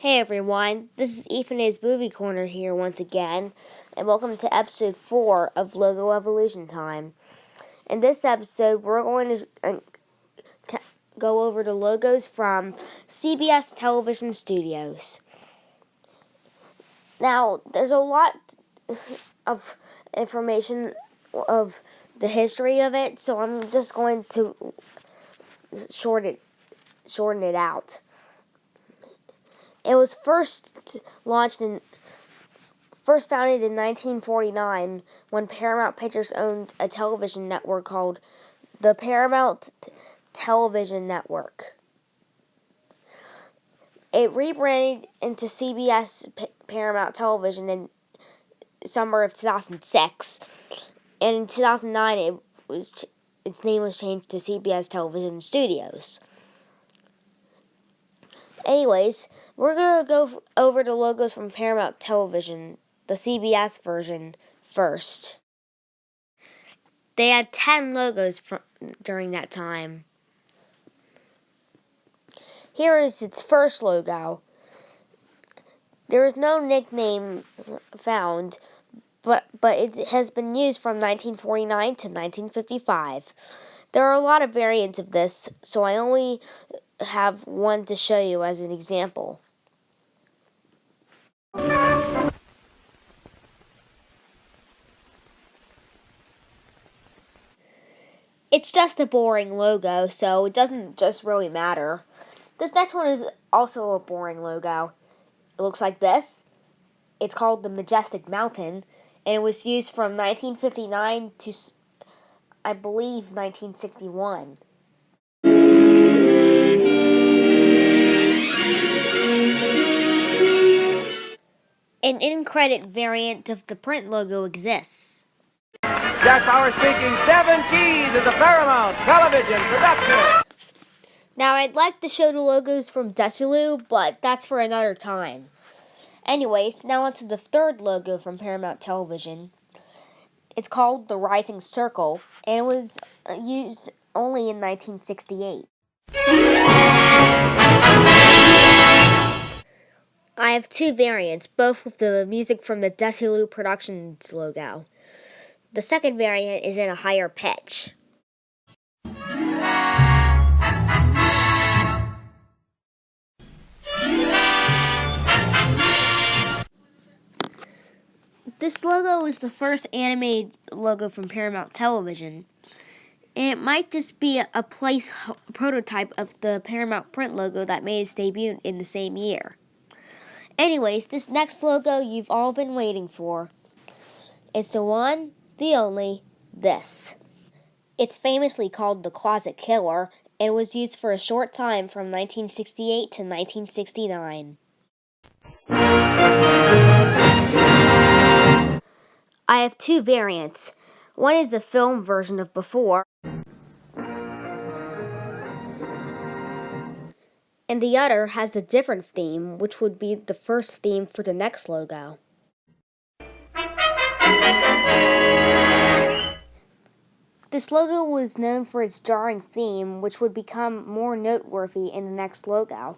Hey everyone, this is Ep.'s Movie Corner here once again, and welcome to Episode 4 of Logo Evolution Time. In this episode, we're going to go over the logos from CBS television studios. Now, there's a lot of information of the history of it, so I'm just going to shorten it out. It was first founded in 1949 when Paramount Pictures owned a television network called the Paramount Television Network. It rebranded into CBS Paramount Television in summer of 2006, and in 2009 its name was changed to CBS Television Studios. Anyways, we're going to go over the logos from Paramount Television, the CBS version, first. They had 10 logos during that time. Here is its first logo. There is no nickname found, but it has been used from 1949 to 1955. There are a lot of variants of this, so I only have one to show you as an example. It's just a boring logo, so it doesn't just really matter. This next one is also a boring logo. It looks like this. It's called the Majestic Mountain, and it was used from 1959 to, I believe, 1961. An in-credit variant of the print logo exists. Jack Bauer speaking. 7 keys is a Paramount Television production. Now, I'd like to show the logos from Desilu, but that's for another time. Anyways, now onto the third logo from Paramount Television. It's called the Rising Circle, and it was used only in 1968. I have two variants, both with the music from the Desilu Productions logo. The second variant is in a higher pitch. This logo is the first animated logo from Paramount Television, and it might just be a prototype of the Paramount print logo that made its debut in the same year. Anyways, this next logo you've all been waiting for. It's the one, the only, this. It's famously called the Closet Killer, and was used for a short time from 1968 to 1969. I have two variants. One is the film version of before, and the other has the different theme, which would be the first theme for the next logo. This logo was known for its jarring theme, which would become more noteworthy in the next logo,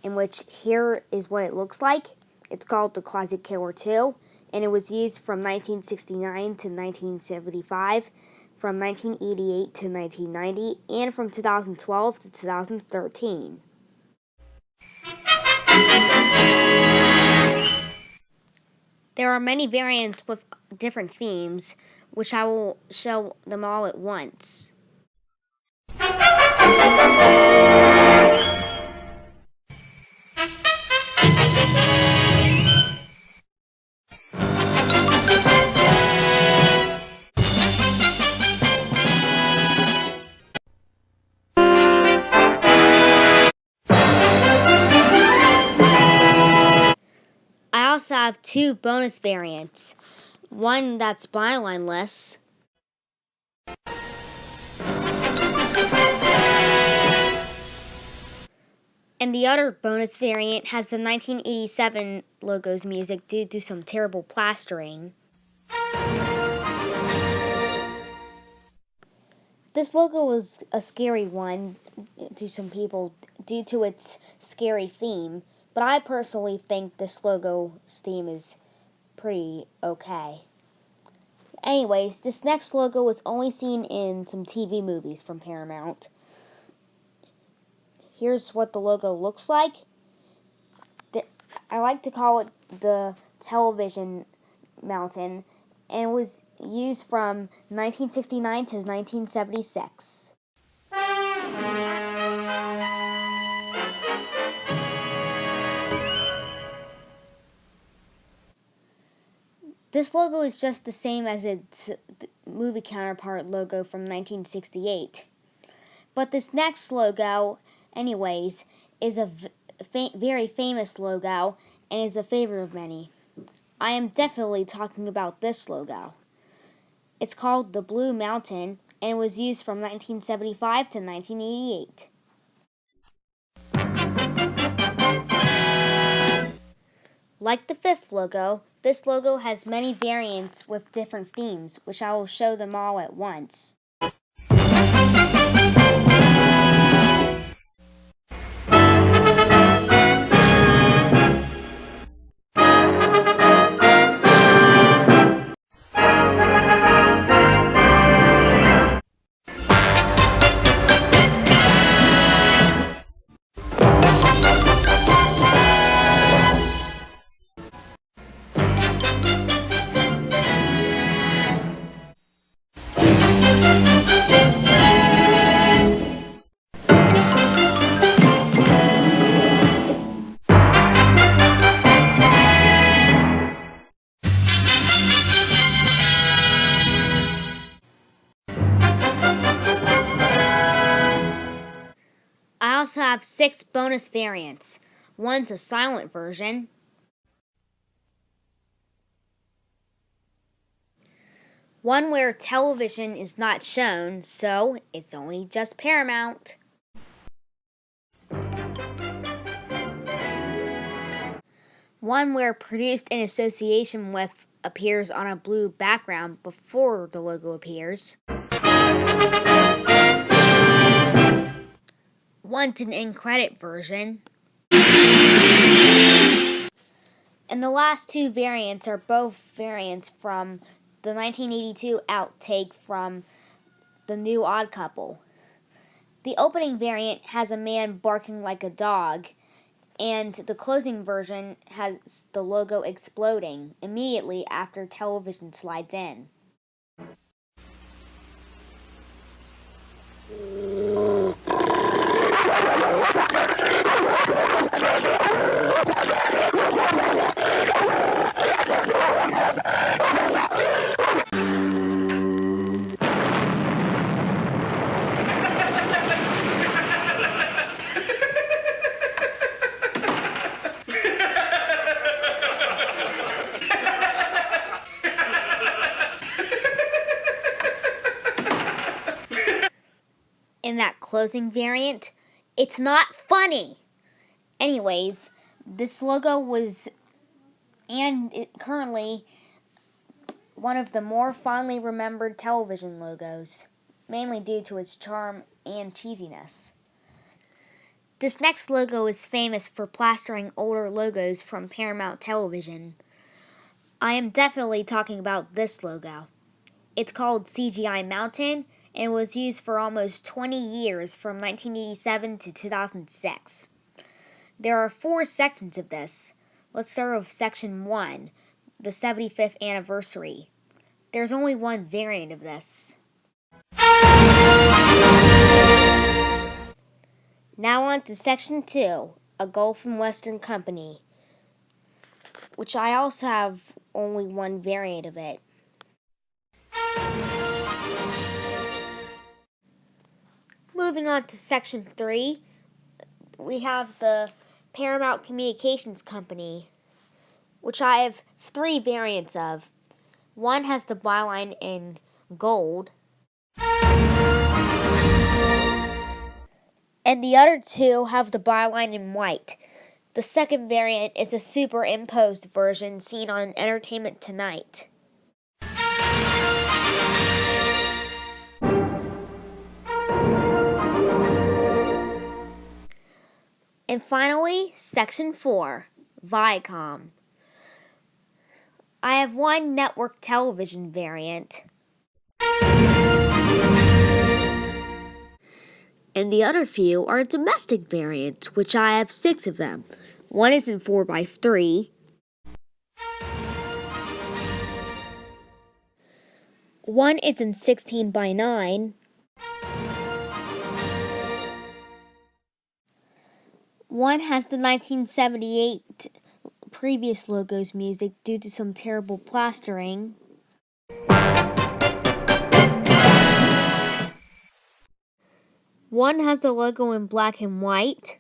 in which here is what it looks like. It's called the Closet Killer 2, and it was used from 1969 to 1975, from 1988 to 1990, and from 2012 to 2013. There are many variants with different themes, which I will show them all at once. I also have two bonus variants. One that's byline-less, and the other bonus variant has the 1987 logo's music due to some terrible plastering. This logo was a scary one to some people due to its scary theme, but I personally think this logo's theme is pretty okay. Anyways, this next logo was only seen in some TV movies from Paramount. Here's what the logo looks like. I like to call it the television mountain, and it was used from 1969 to 1976. This logo is just the same as its movie counterpart logo from 1968. But this next logo, anyways, is a very famous logo and is a favorite of many. I am definitely talking about this logo. It's called the Blue Mountain and it was used from 1975 to 1988. Like the fifth logo, this logo has many variants with different themes, which I will show them all at once. I also have 6 bonus variants. One's a silent version. One where television is not shown, so it's only just Paramount. One where produced in association with appears on a blue background before the logo appears. One's an in-credit version. And the last 2 variants are both variants from the 1982 outtake from The New Odd Couple. The opening variant has a man barking like a dog, and the closing version has the logo exploding immediately after television slides in. In that closing variant, it's not funny. Anyways, this logo was currently one of the more fondly remembered television logos, mainly due to its charm and cheesiness. This next logo is famous for plastering older logos from Paramount Television. I am definitely talking about this logo. It's called CGI Mountain and was used for almost 20 years from 1987 to 2006. There are 4 sections of this. Let's start with Section 1, the 75th anniversary. There's only one variant of this. Now on to Section 2, a Gulf and Western Company, which I also have only one variant of it. Moving on to Section 3, we have the Paramount Communications Company, which I have 3 variants of. One has the byline in gold, and the other 2 have the byline in white. The second variant is a superimposed version seen on Entertainment Tonight. And finally, Section 4, Viacom. I have one network television variant. And the other few are domestic variants, which I have 6 of them. One is in 4x3. One is in 16x9. One has the 1978 previous logo's music due to some terrible plastering. One has the logo in black and white.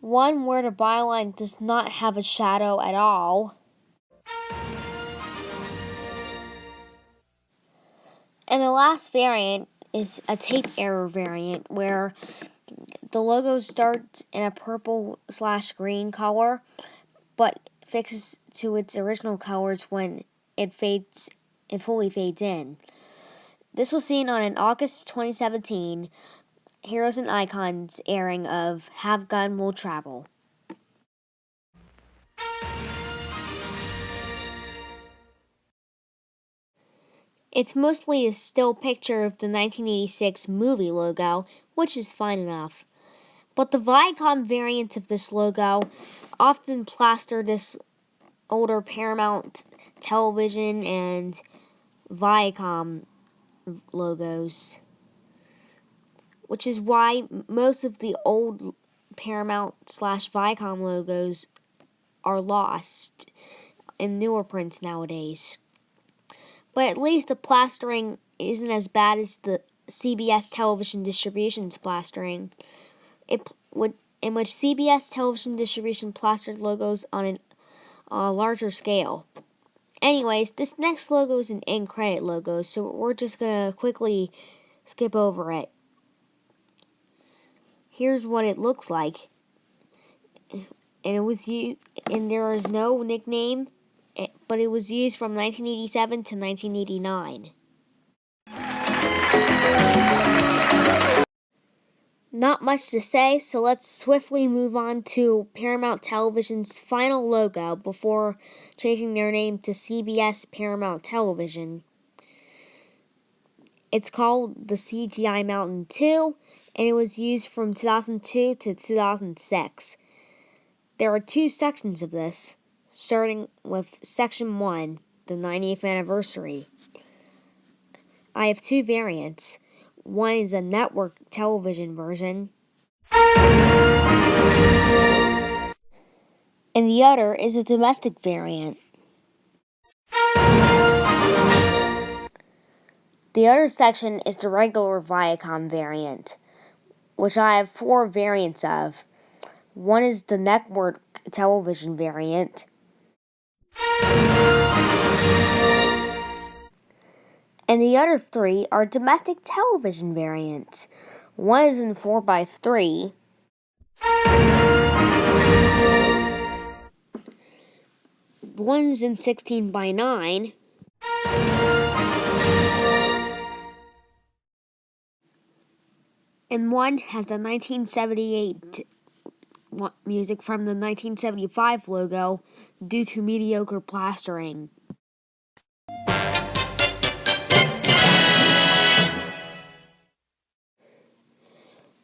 One where the byline does not have a shadow at all. And the last variant is a tape error variant where the logo starts in a purple/green color, but fixes to its original colors when it fully fades in. This was seen on an August 2017 Heroes and Icons airing of Have Gun Will Travel. It's mostly a still picture of the 1986 movie logo, which is fine enough. But the Viacom variants of this logo often plaster this older Paramount Television and Viacom logos, which is why most of the old Paramount/Viacom logos are lost in newer prints nowadays. But at least the plastering isn't as bad as the CBS Television Distribution's plastering, in which CBS Television Distribution plastered logos on a larger scale. Anyways, this next logo is an end credit logo, so we're just going to quickly skip over it. Here's what it looks like. And there is no nickname, but it was used from 1987 to 1989. Not much to say, so let's swiftly move on to Paramount Television's final logo before changing their name to CBS Paramount Television. It's called the CGI Mountain 2, and it was used from 2002 to 2006. There are 2 sections of this, starting with Section 1, the 90th anniversary. I have 2 variants. One is a network television version, and the other is a domestic variant. The other section is the regular Viacom variant, which I have 4 variants of. One is the network television variant, and the other 3 are domestic television variants. One is in 4x3, one is in 16x9, and one has the 1978 music from the 1975 logo due to mediocre plastering.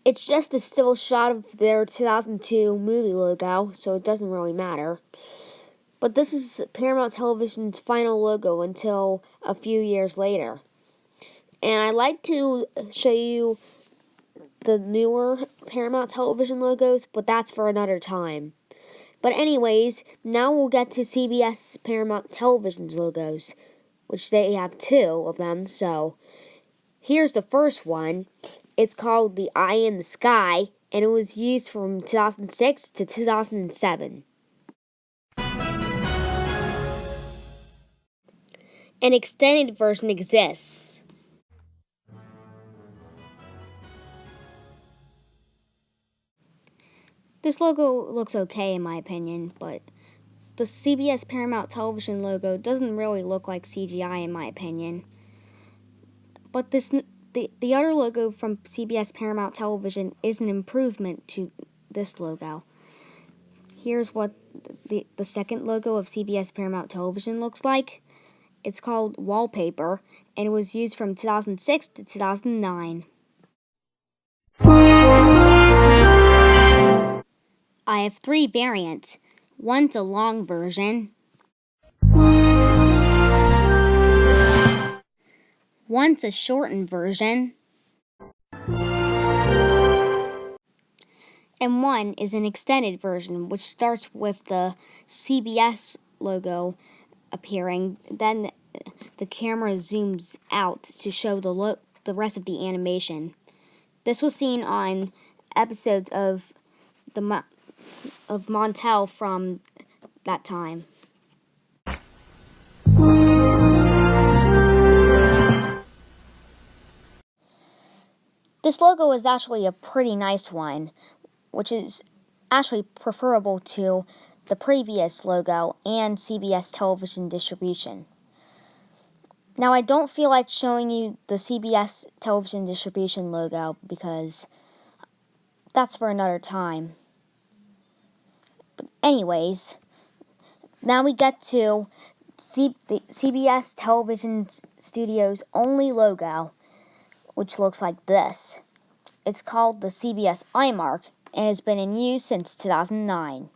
It's just a still shot of their 2002 movie logo, so it doesn't really matter. But this is Paramount Television's final logo until a few years later. And I'd like to show you the newer Paramount Television logos, but that's for another time. But anyways, now we'll get to CBS Paramount Television's logos, which they have 2 of them, so here's the first one. It's called the Eye in the Sky, and it was used from 2006 to 2007. An extended version exists. This logo looks okay in my opinion, but the CBS Paramount Television logo doesn't really look like CGI in my opinion. But the other logo from CBS Paramount Television is an improvement to this logo. Here's what the second logo of CBS Paramount Television looks like. It's called Wallpaper, and it was used from 2006 to 2009. I have 3 variants. One's a long version. One's a shortened version. And one is an extended version, which starts with the CBS logo appearing. Then the camera zooms out to show the rest of the animation. This was seen on episodes of Montel from that time. This logo is actually a pretty nice one, which is actually preferable to the previous logo and CBS television distribution. Now, I don't feel like showing you the CBS television distribution logo because that's for another time. But anyways, now we get to the CBS television studio's only logo, which looks like this. It's called the CBS iMark and has been in use since 2009.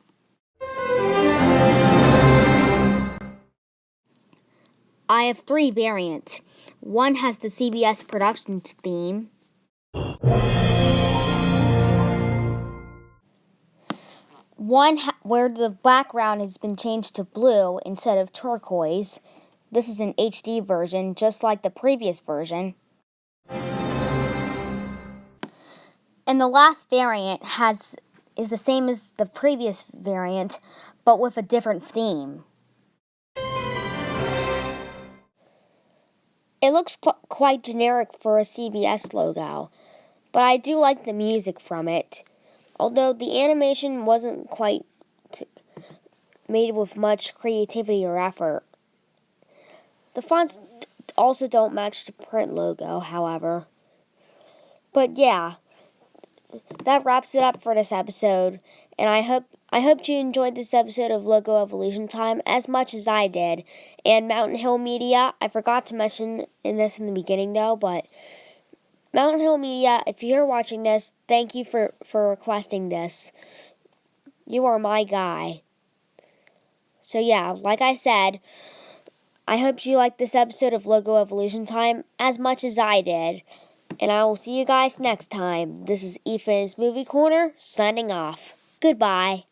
I have 3 variants. One has the CBS Productions theme. One where the background has been changed to blue instead of turquoise. This is an HD version, just like the previous version. And the last variant is the same as the previous variant, but with a different theme. It looks quite generic for a CBS logo, but I do like the music from it. Although the animation wasn't quite made with much creativity or effort. The fonts also don't match the print logo, however. But yeah, that wraps it up for this episode, and I hope you enjoyed this episode of Logo Evolution Time as much as I did. And Mountain Hill Media, I forgot to mention this in the beginning though, but Mountain Hill Media, if you're watching this, thank you for requesting this. You are my guy. So yeah, like I said, I hope you liked this episode of Logo Evolution Time as much as I did. And I will see you guys next time. This is Ethan's Movie Corner, signing off. Goodbye.